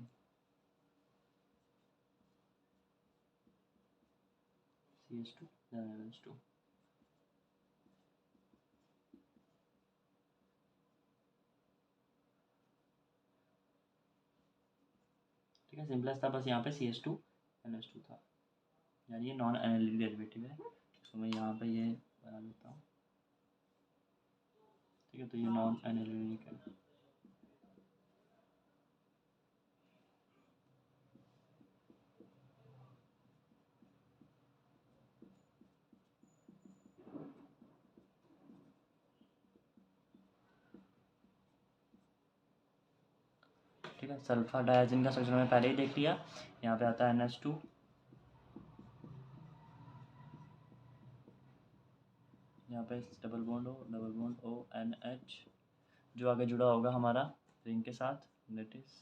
CH2 then NH2। ठीक है, सिंपलेस्ट था, बस यहाँ पे CH2 NH2 था, यानी ये नॉन एनालिटिक डेरिवेटिव है। तो मैं यहाँ पे ये बना देता हूँ। ठीक है, तो ये नॉन एनालिटिक है। ठीक है, सल्फा डायजीन का स्ट्रक्चर मैंने पहले ही देख लिया। यहाँ पे आता है NH2, यहाँ पे डबल बॉन्ड O NH, जो आगे जुड़ा होगा हमारा रिंग के साथ, दैट इज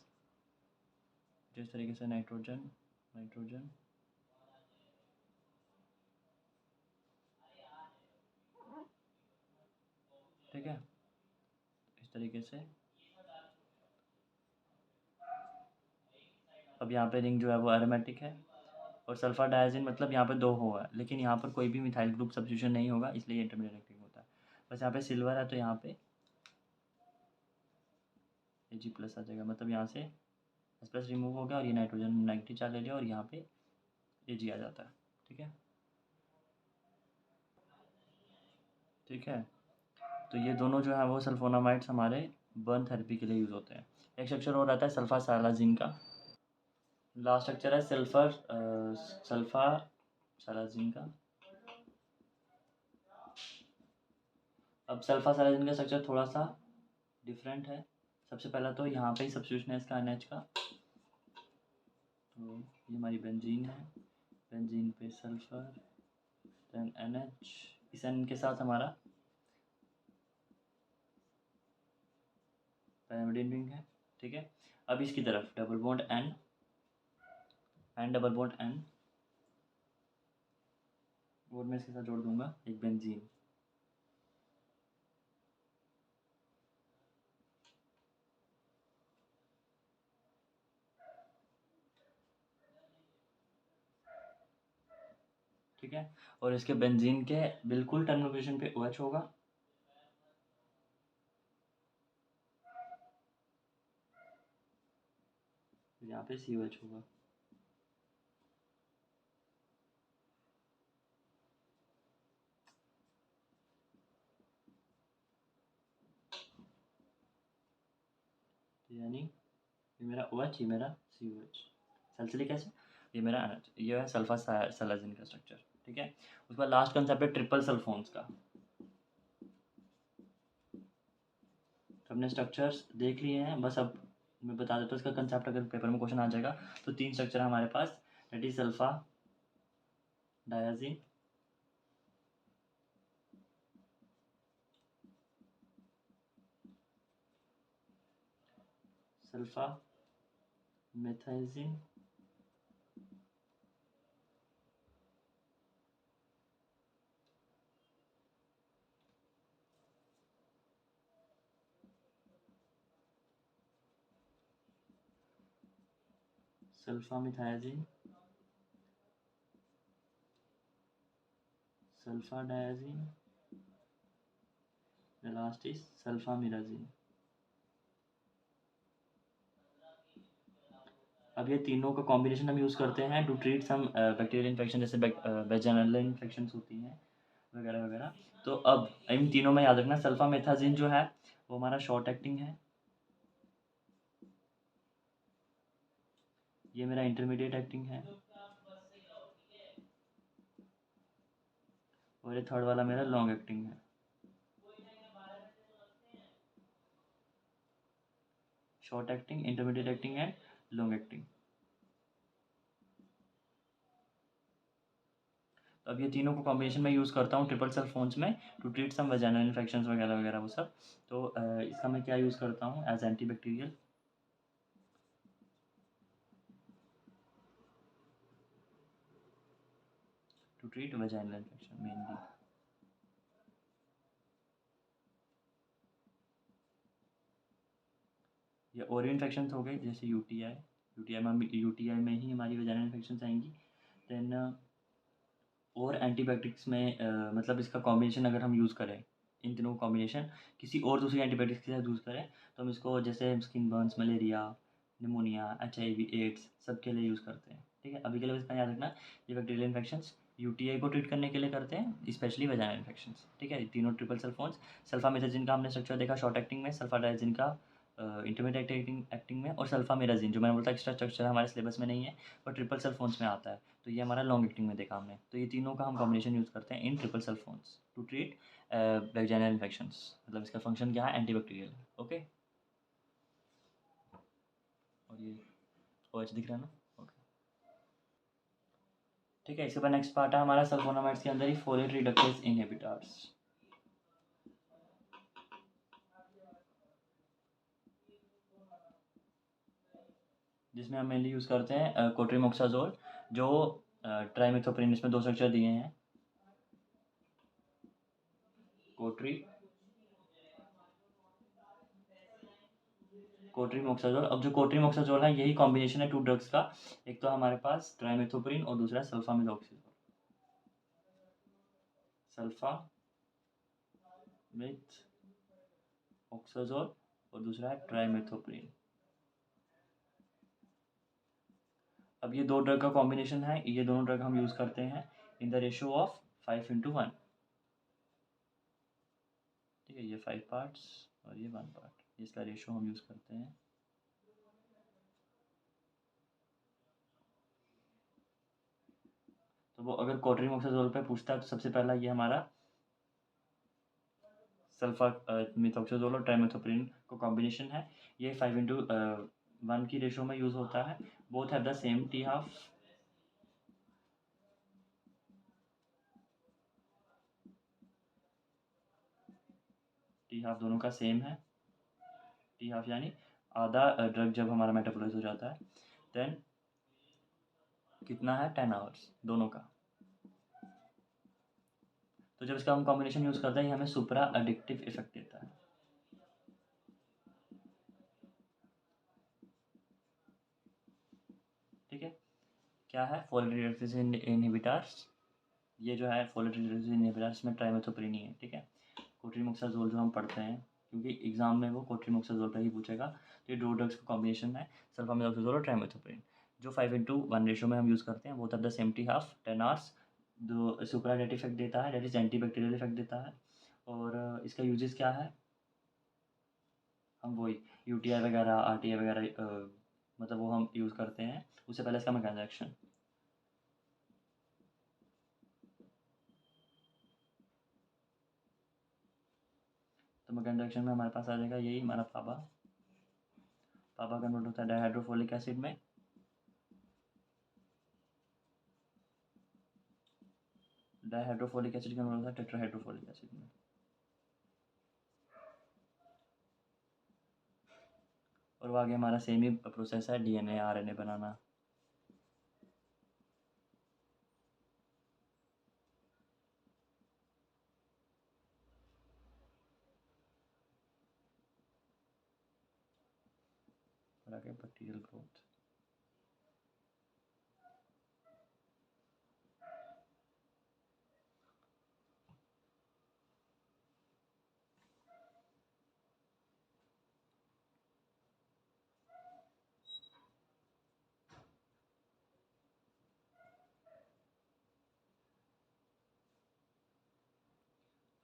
जिस तरीके से नाइट्रोजन, ठीक है, इस तरीके से। अब यहाँ पे रिंग जो है वो एरोमेटिक है, और सल्फा डायजीन मतलब यहाँ पे दो होगा, लेकिन यहाँ पर कोई भी मिथाइल ग्रुप सब्स्टिट्यूशन नहीं होगा, इसलिए इंटरमीडिएट रिंग होता है। बस यहाँ पे सिल्वर है तो यहाँ पे Ag+ आ जाएगा, मतलब यहाँ से S+ रिमूव हो गया और ये नाइट्रोजन नेगेटिव चार्ज ले लिया और यहाँ पे Ag आ जाता है। ठीक है, ठीक है। तो ये दोनों जो है वो सल्फोनामाइड्स हमारे बर्न थेरेपी के लिए यूज़ होते हैं। एक स्ट्रक्चर और आता है सल्फा सालाजिन का। लास्ट स्ट्रक्चर है सल्फा सालाजिन का। अब सल्फा सालाजिन का स्ट्रक्चर थोड़ा सा डिफरेंट है। सबसे पहला तो यहाँ पे ही सब्स्टिट्यूशन है इसका NH का, तो ये हमारी बेंजीन है, बेंजीन पे सल्फर देन NH, इस N के साथ हमारा पैरामिडिन रिंग है। ठीक है, अब इसकी तरफ double bond N double bond N, और मैं इसके साथ जोड़ दूंगा एक बेंजीन। ठीक है, और इसके बेंजीन के बिल्कुल टर्मिनल पोजीशन पे OH होगा, यहाँ पे COH होगा। यानी ये मेरा OH, ये मेरा COH, सल्फिलिक एसिड, ये मेरा NH, ये है सल्फा सालाजिन का स्ट्रक्चर। ठीक है, उसके बाद लास्ट कंसेप्ट है ट्रिपल सल्फोन्स का। तो हमने स्ट्रक्चर्स देख लिए हैं, बस अब मैं बता देता हूँ इसका कंसेप्ट, अगर पेपर में क्वेश्चन आ जाएगा। तो 3 स्ट्रक्चर है हमारे पास, that is sulfa diazine, sulfa methazine, sulfamethazine, sulfadiazine, the last is sulfamerazine. अब ये तीनों का कॉम्बिनेशन हम यूज़ करते हैं to treat some bacterial infection, जैसे वेजाइनल इन्फेक्शंस होती हैं वगैरह वगैरह। तो अब इन तीनों में याद रखना, सल्फामेथाजीन जो है वो हमारा शॉर्ट एक्टिंग है, ये मेरा इंटरमीडिएट एक्टिंग है, और ये थर्ड वाला मेरा लॉन्ग एक्टिंग है। Short acting, intermediate acting and long acting. तो अब ये तीनों को कॉम्बिनेशन में यूज़ करता हूँ ट्रिपल सल्फोन्स में to treat some vaginal infections वगैरह वगैरह वो सब। तो इसका मैं क्या यूज़ करता हूँ as antibacterial, to treat vaginal infection mainly. ये ओरल इन्फेक्शन हो गए, जैसे यूटीआई, यूटीआई में ही हमारी वेजाइनल इन्फेक्शन आएंगी। देन और एंटीबायोटिक्स में मतलब इसका कॉम्बिनेशन अगर हम यूज़ करें, इन तीनों का कॉम्बिनेशन किसी और दूसरी एंटीबायोटिक्स के साथ यूज़ करें, तो हम इसको जैसे skin burns, malaria, pneumonia, HIV, AIDS सब के लिए यूज़ करते हैं। ठीक है, अभी के लिए इसका याद रखना, ये बैक्टीरियल इन्फेक्शंस यूटीआई को ट्रीट करने के लिए करते हैं, स्पेशली वेजाइनल इन्फेक्शंस। ठीक है, तीनों ट्रिपल सल्फोन्स। सल्फामेथाजिन का हमने स्ट्रक्चर देखा शॉर्ट एक्टिंग में, सल्फाडाइजिन का इंटरमीडिएट एक्टिंग में, और सल्फामेराजिन जो मैंने बोलता एक्स्ट्रा स्ट्रक्चर हमारे सिलेबस में नहीं है और ट्रिपल सल्फोन्स में आता है, तो ये हमारा लॉन्ग एक्टिंग में देखा हमने। तो ये तीनों का हम कॉम्बिनेशन यूज़ करते हैं इन triple sulfones to treat vaginal infections. मतलब इसका फंक्शन क्या है, एंटीबैक्टीरियल। ओके, और ये OH दिख रहा है ना, ओके। ठीक है, इसके बाद नेक्स्ट पार्ट है हमारा सल्फोनामाइड्स के अंदर ही फोलेट रिडक्टेज इनहिबिटर्स, जिसमें हम मेनली यूज़ करते हैं कोट्रीमोक्साजोल, जो ट्राइमेथोप्रिन, इसमें दो स्ट्रक्चर दिए हैं, कोट्री कोट्रीमोक्साजोल। अब जो कोट्रीमोक्साजोल है यही कॉम्बिनेशन है टू ड्रग्स का, एक तो हमारे पास ट्राइमेथोप्रिन और दूसरा सल्फामिथोक्साजोल, सल्फा मिथ ऑक्साजोल और दूसरा है ट्राइमेथोप्रिन। अब ये दो ड्रग का कॉम्बिनेशन है, ये दोनों ड्रग हम यूज़ करते हैं इन द रेशियो ऑफ 5:1। ठीक है, ये 5 पार्ट्स और ये 1 पार्ट, इसका रेशियो हम यूज़ करते हैं। तो वो अगर कोट्रीमोक्साजोल पे पूछता है तो सबसे पहला ये हमारा सल्फा मिथोक्साजोल और ट्राइमेथोप्रिन को कॉम्बिनेशन है, ये 5:1 की रेशो में यूज़ होता है। Both have the same T half, T half दोनों का सेम है। टी हाफ यानी आधा ड्रग जब हमारा मेटाबोलाइज हो जाता है, देन कितना है 10 आवर्स दोनों का। तो जब इसका हम कॉम्बिनेशन यूज़ करते हैं, ये हमें सुपरा एडिक्टिव इफेक्ट देता है। ठीक है, क्या है फोलेट रिडक्टेज इनहिबिटर्स, ये जो है फोलेट रिडक्टेज इनहिबिटर्स में ट्राइमेथोप्रिन ही है। ठीक है, कोट्रीमोक्साजोल जो हम पढ़ते हैं, क्योंकि एग्जाम में वो कोट्रीमोक्साजोल का ही पूछेगा, तो ये दो ड्रग्स का कॉम्बिनेशन है, सल्फामिथोक्साजोल और ट्राइमेथोप्रिन, जो 5:1 रेशो में हम यूज़ करते हैं। Both of the same T half 10 hours, जो सुपराडेट इफेक्ट देता है, डेट इज एंटीबैक्टीरियल इफेक्ट देता है। और इसका यूजेस क्या है, हम वही UTI वगैरह, RTI वगैरह, मतलब वो हम यूज़ करते हैं। उससे पहले इसका मैकेनिज्म एक्शन, तो मैकेनिज्म एक्शन में हमारे पास आ जाएगा यही हमारा पाबा। पाबा कन्वर्ट होता है डाइहाइड्रोफोलिक एसिड में, डाइहाइड्रोफोलिक एसिड कन्वर्ट होता है टेट्राहाइड्रोफोलिक एसिड में। और वो आगे हमारा सेम ही प्रोसेस है, DNA RNA बनाना। और आगे बैक्टीरियल ग्रोथ।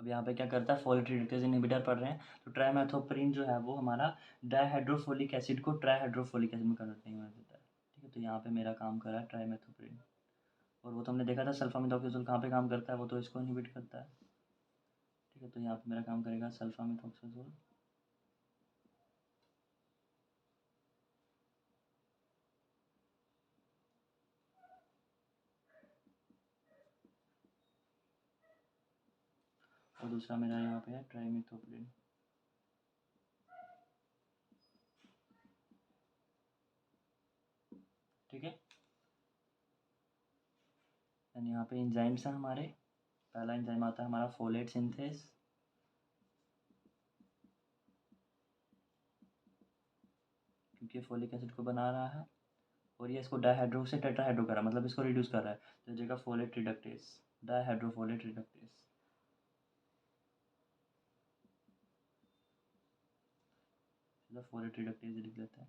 अब यहाँ पे क्या करता है, फोलेट रिडक्टेज इनहिबिटर पढ़ रहे हैं, तो ट्राइमेथोप्रिन जो है वो हमारा डायहाइड्रोफोलिक एसिड को ट्राइहाइड्रोफोलिक एसिड में कन्वर्ट नहीं होने देता है। ठीक है, तो यहाँ पे मेरा काम कर रहा है ट्राइमेथोप्रिन। और वो तो हमने देखा था सल्फामिथोक्साजोल कहाँ पे काम करता है, वो तो इसको इनहिबिट करता है। ठीक है, तो यहाँ पे मेरा काम करेगा सल्फामिथोक्साजोल। और दूसरा मेरा यहाँ पे है ट्राइमेथोप्रिन। ठीक है, एंड यहाँ पे एंजाइम्स हैं हमारे। पहला एंजाइम आता है हमारा फोलेट सिंथेस, क्योंकि फोलिक एसिड को बना रहा है, और ये इसको डायहाइड्रो से टेट्राहाइड्रो कर रहा है, मतलब इसको रिड्यूस कर रहा है, तो जगह folate reductase, dihydrofolate reductase. Folate reductase लिख लेते हैं।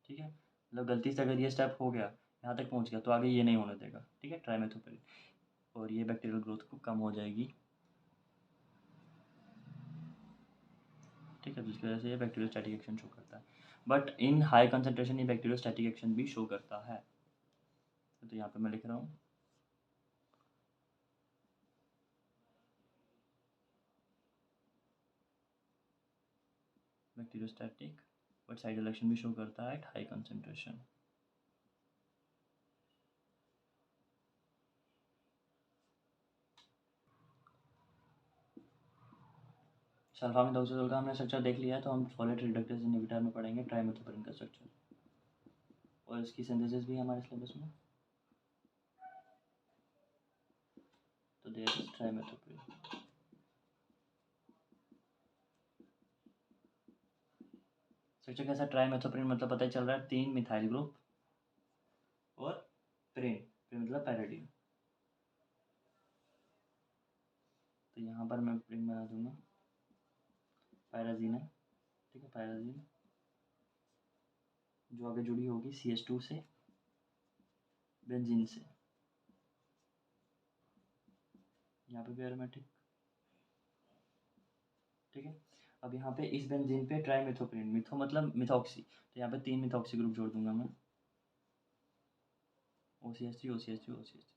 ठीक है, मतलब गलती से अगर ये स्टेप हो गया, यहाँ तक पहुँच गया, तो आगे ये नहीं होने देगा। ठीक है, ट्राइमेथोप्रिन, और ये बैक्टीरियल ग्रोथ को कम हो जाएगी। ठीक है, जिसकी वजह से ये बैक्टीरियोस्टैटिक एक्शन शो करता है, बट इन हाई कंसनट्रेशन ये बैक्टीरियोस्टैटिक एक्शन भी शो करता है। तो यहाँ पे मैं लिख रहा हूँ बैक्टीरियोस्टैटिक, बट साइड एक्शन भी शो करता है एट हाई कंसनट्रेशन। सल्फामिथोक्साजोल का हमने स्ट्रक्चर देख लिया है, तो हम फोलेट रिडक्टेज इनहिबिटर में पढ़ेंगे ट्राइमेथोप्रिन का स्ट्रक्चर, और इसकी सिंथेसिस भी हमारे सिलेबस में। तो देयर इज ट्राइमेथोप्रिन। स्ट्रक्चर कैसा, ट्राइमेथोप्रिन मतलब पता ही चल रहा है 3 मिथाइल ग्रुप और प्रिन, प्रिन मतलब पैराडीन। तो यहाँ पर मैं प्रिन बना दूंगा, पैराजीन है। ठीक है, पैराजीन जो आगे जुड़ी होगी CH2 से, बेंजीन से, यहाँ पे भी एरोमेटिक। ठीक है, अब यहाँ पे इस बेंजीन पे ट्राइमेथोप्रिन, मिथो मतलब मिथॉक्सी, तो यहाँ पे 3 मिथॉक्सी ग्रुप जोड़ दूंगा मैं, OCH3 OCH3 OCH3।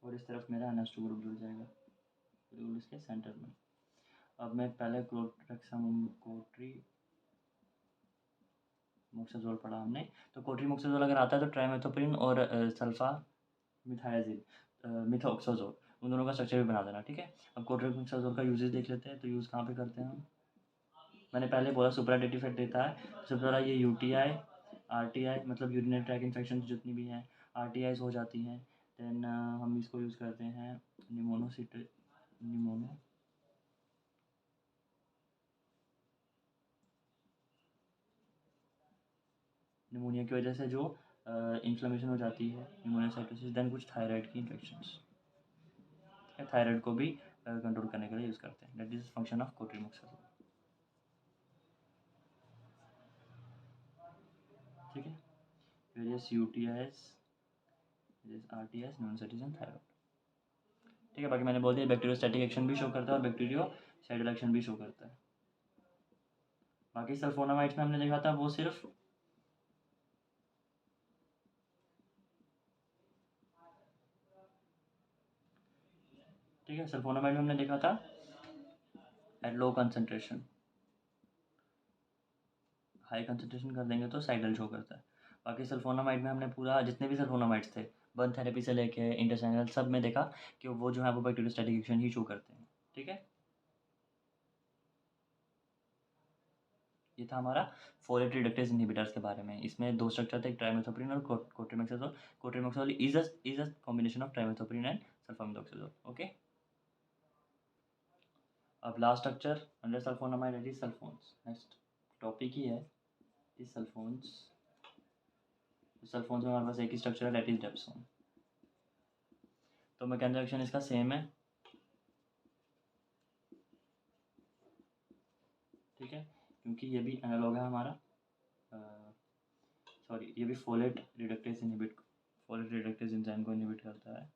और इस तरफ मेरा NH2 ग्रुप जुड़ जाएगा बिल्कुल इसके सेंटर में। अब मैं पहले कोट्री मोक्साजोल पढ़ा हमने, तो कोट्री मोक्साजोल अगर आता है तो ट्राइमेथोप्रिन और सल्फा मिथायाजिल मिथोक्साजोल, उन दोनों का स्ट्रक्चर भी बना देना। ठीक है, अब कोट्री मोक्साजोल का यूजेस देख लेते हैं, तो यूज़ कहाँ पे करते हैं हम। मैंने पहले बोला सुपराडेटिव इफेक्ट देता है, सबसे पहला ये UTI RTI मतलब यूरिनरी ट्रैक इन्फेक्शन जितनी भी हैं RTIs हो जाती हैं। देन हम इसको यूज़ करते हैं निमोनिया की वजह से जो इन्फ्लेमेशन हो जाती है, निमोनियासाइटोसिस। देन कुछ थायराइड की इन्फेक्शंस, थायराइड को भी कंट्रोल करने के लिए यूज़ करते हैं। That is function of cotrimoxazole. ठीक है, various UTIs, RTIs, pneumocystis and thyroid. ठीक है, बाकी मैंने बोल दिया बैक्टीरियोस्टैटिक एक्शन भी शो करता है और बैक्टीरियोसाइडल एक्शन भी शो करता है। बाकी सल्फोनामाइड्स में हमने देखा था वो सिर्फ ठीक है, सल्फोनामाइड में हमने देखा था at low concentration, high concentration कर देंगे तो साइडल शो करता है। बाकी सल्फोनामाइड में हमने पूरा जितने भी सल्फोनामाइड्स थे बर्न थेरेपी से लेके इंटरसैंगल सब में देखा कि वो जो है वो बैक्टीरियोस्टैटिक एक्शन ही शो करते हैं। ठीक है, ये था हमारा फोलेट रिडक्टेज इनहिबिटर्स के बारे में। इसमें 2 स्ट्रक्चर थे, ट्राइमेथोप्रिन और cotrimoxazole. Cotrimoxazole is a combination of trimethoprim and sulfamethoxazole. Okay, अब last structure under sulfonamide is sulfones. Next topic ही है इज सल्फोन्स। सल्फोन्स में हमारे पास एक ही स्ट्रक्चर है, दैट इज डेप्सोन। तो मैकेनिकल रिएक्शन इसका सेम है, ठीक है, क्योंकि ये भी एनालॉग है हमारा। सॉरी, ये भी फोलेट रिडक्टेज एंजाइम को इनहिबिट करता है।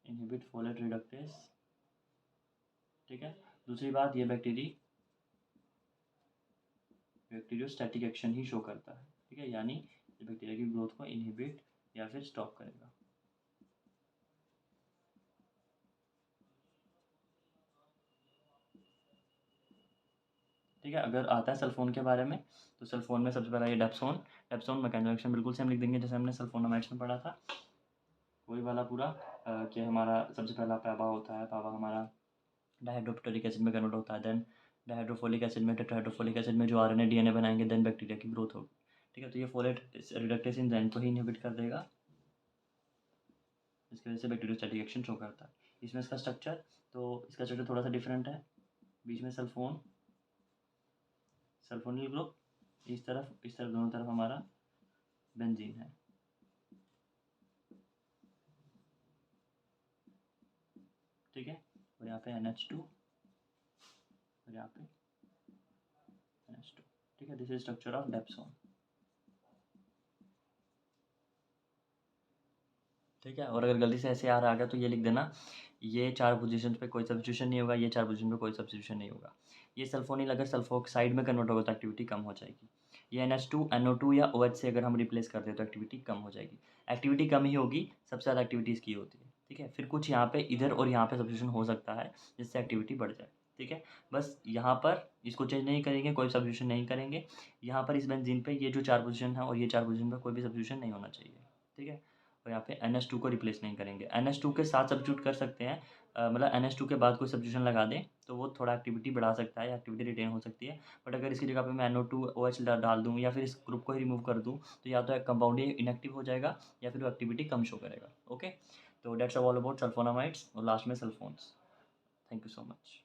इनहिबिट फोलेट रिडक्टेज, ठीक है। दूसरी बात, ये बैक्टीरियोस्टैटिक एक्शन ही शो करता है, ठीक है, यानी ये बैक्टीरिया की ग्रोथ को इनहिबिट या फिर स्टॉप करेगा। ठीक है, अगर आता है सल्फोन के बारे में, तो सल्फोन में सबसे पहला ये डेप्सोन मैकेनिकल रिएक्शन बिल्कुल सेम लिख देंगे जैसे हमने सल्फोनामाइड्स में पढ़ा था, वही वाला पूरा कि हमारा सबसे पहला पैबा होता है। पैबा हमारा डायहाइड्रोप्टोरिक एसिड में कन्वर्ट होता है, देन डायहाइड्रोफोलिक एसिड में, टेट्राहाइड्रोफोलिक एसिड में जो आरएनए डीएनए बनाएंगे, देन बैक्टीरिया की ग्रोथ होगी, ठीक है। तो ये फोलेट रिडक्टेज एंजाइम को ही इनहिबिट कर देगा, इसकी वजह से बैक्टीरियोस्टैटिक एक्शन शो करता है। इसमें इसका स्ट्रक्चर, तो इसका स्ट्रक्चर थोड़ा सा डिफरेंट है, बीच में सल्फोनिल ग्रुप, इस तरफ दोनों तरफ हमारा बेंजीन है, ठीक है। और यहाँ पे NH2 और यहाँ पे NH2, ठीक है। This is structure of dapsone, ठीक है। और अगर गलती से ऐसे आ गया तो ये लिख देना, ये 4 पोजीशन पे कोई सब्स्टिट्यूशन नहीं होगा, ये 4 पोजीशन पे कोई सब्स्टिट्यूशन नहीं होगा। ये सल्फोनिल अगर सल्फोक्साइड में कन्वर्ट होगा तो एक्टिविटी कम हो जाएगी। ये NH2 NO2 या OH से अगर हम रिप्लेस कर दें तो एक्टिविटी कम हो जाएगी। एक्टिविटी कम ही होगी, सबसे ज़्यादा एक्टिविटी इसकी होती है, ठीक है। फिर कुछ यहाँ पे इधर और यहाँ पे सब्स्टिट्यूशन हो सकता है जिससे एक्टिविटी बढ़ जाए, ठीक है। बस यहाँ पर इसको चेंज नहीं करेंगे, कोई सब्स्टिट्यूशन नहीं करेंगे। यहाँ पर इस बेंजीन पे ये जो 4 पोजीशन है और ये 4 पोजीशन पे कोई भी सब्स्टिट्यूशन नहीं होना चाहिए, ठीक है। और यहाँ पे NH2 को रिप्लेस नहीं करेंगे। NH2 के साथ सब्स्टिट्यूट कर सकते हैं, मतलब NH2 के बाद कोई सब्स्टिट्यूशन लगा दें तो वो थोड़ा एक्टिविटी बढ़ा सकता है या एक्टिविटी रिटेन हो सकती है। बट अगर इसकी जगह पे मैं NO2 OH डाल दूँ या फिर इस ग्रुप को ही रिमूव कर दूँ तो या तो कंपाउंड ही इनएक्टिव हो जाएगा या फिर वो एक्टिविटी कम शो करेगा, ओके। तो डेट्स ऑल अबाउट सल्फोनामाइड्स और लास्ट में sulfones. Thank you so much.